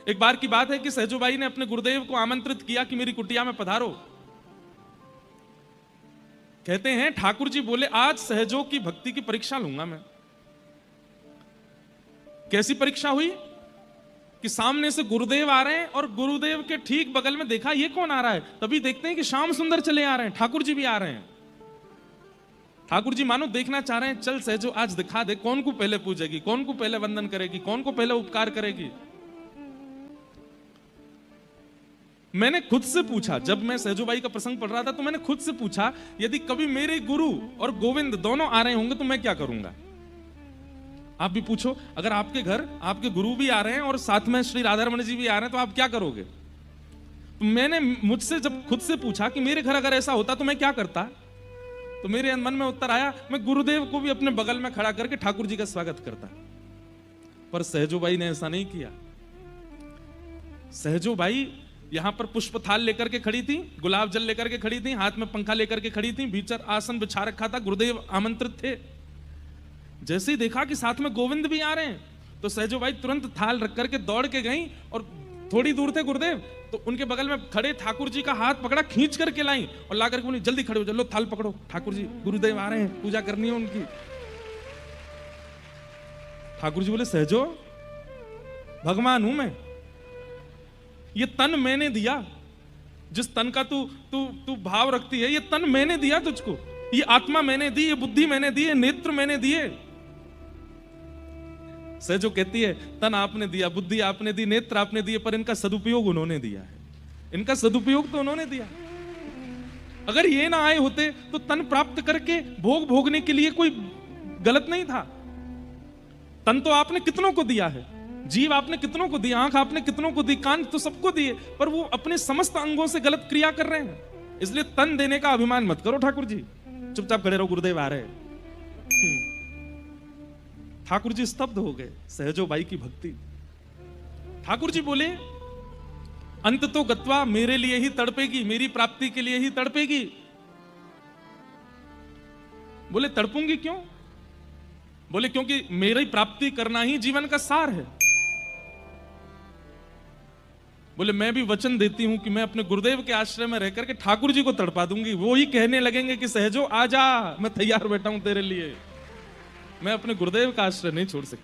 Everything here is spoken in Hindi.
एक बार की बात है कि सहजोबाई ने अपने गुरुदेव को आमंत्रित किया कि मेरी कुटिया में पधारो। कहते हैं ठाकुर जी बोले आज सहजो की भक्ति की परीक्षा लूंगा मैं। कैसी परीक्षा हुई कि सामने से गुरुदेव आ रहे हैं और गुरुदेव के ठीक बगल में देखा ये कौन आ रहा है, तभी देखते हैं कि श्याम सुंदर चले आ रहे हैं, ठाकुर जी भी आ रहे हैं। ठाकुर जी मानो देखना चाह रहे हैं, चल सहजो आज दिखा दे कौन को पहले पूजेगी, कौन को पहले वंदन करेगी, कौन को पहले उपकार करेगी। मैंने खुद से पूछा, जब मैं सहजोबाई का प्रसंग पढ़ रहा था तो मैंने खुद से पूछा यदि कभी मेरे गुरु और गोविंद दोनों आ रहे होंगे तो मैं क्या करूंगा। आप भी पूछो, अगर आपके घर आपके गुरु भी आ रहे हैं और साथ में श्री राधारमण जी भी आ रहे हैं तो आप क्या करोगे। तो मैंने मुझसे जब खुद से पूछा कि मेरे घर अगर ऐसा होता तो मैं क्या करता, तो मेरे मन में उत्तर आया मैं गुरुदेव को भी अपने बगल में खड़ा करके ठाकुर जी का स्वागत करता। पर सहजोबाई ने ऐसा नहीं किया। सहजोबाई यहां पर पुष्प थाल लेकर के खड़ी थी, गुलाब जल लेकर के खड़ी थी, हाथ में पंखा लेकर के खड़ी थी, भीतर आसन बिछा रखा था, गुरुदेव आमंत्रित थे। जैसे ही देखा कि साथ में गोविंद भी आ रहे हैं तो सहजोबाई तुरंत थाल रख करके दौड़ के गई और थोड़ी दूर थे गुरुदेव तो उनके बगल में खड़े ठाकुर जी का हाथ पकड़ा, खींच करके लाई और ला करके बोली जल्दी खड़े हो जाओ, लो थाल पकड़ो, ठाकुर जी गुरुदेव आ रहे हैं, पूजा करनी है उनकी। ठाकुर जी बोले सहजो भगवान हूं मैं, ये तन मैंने दिया, जिस तन का तू तू तू भाव रखती है ये तन मैंने दिया तुझको, ये आत्मा मैंने दी, ये बुद्धि मैंने दी, ये नेत्र मैंने दिए। सहजो कहती है तन आपने दिया, बुद्धि आपने दी, नेत्र आपने दिए, पर इनका सदुपयोग उन्होंने दिया है, इनका सदुपयोग तो उन्होंने दिया। अगर ये ना आए होते तो तन प्राप्त करके भोग भोगने के लिए कोई गलत नहीं था। तन तो आपने कितनों को दिया है, जीव आपने कितनों को दी, आंख आपने कितनों को दी, कान तो सबको दिए, पर वो अपने समस्त अंगों से गलत क्रिया कर रहे हैं। इसलिए तन देने का अभिमान मत करो ठाकुर जी, चुपचाप खड़े रहो, गुरुदेव आ रहे हैं। ठाकुर जी स्तब्ध हो गए, सहजोबाई की भक्ति। ठाकुर जी बोले अंत तो गत्वा मेरे लिए ही तड़पेगी, मेरी प्राप्ति के लिए ही तड़पेगी। बोले तड़पूंगी क्यों, बोले क्योंकि मेरी प्राप्ति करना ही जीवन का सार है। बोले मैं भी वचन देती हूं कि मैं अपने गुरुदेव के आश्रय में रहकर के ठाकुर जी को तड़पा दूंगी, वो ही कहने लगेंगे कि सहजो आजा, मैं तैयार बैठा हूं तेरे लिए, मैं अपने गुरुदेव का आश्रय नहीं छोड़ सकती।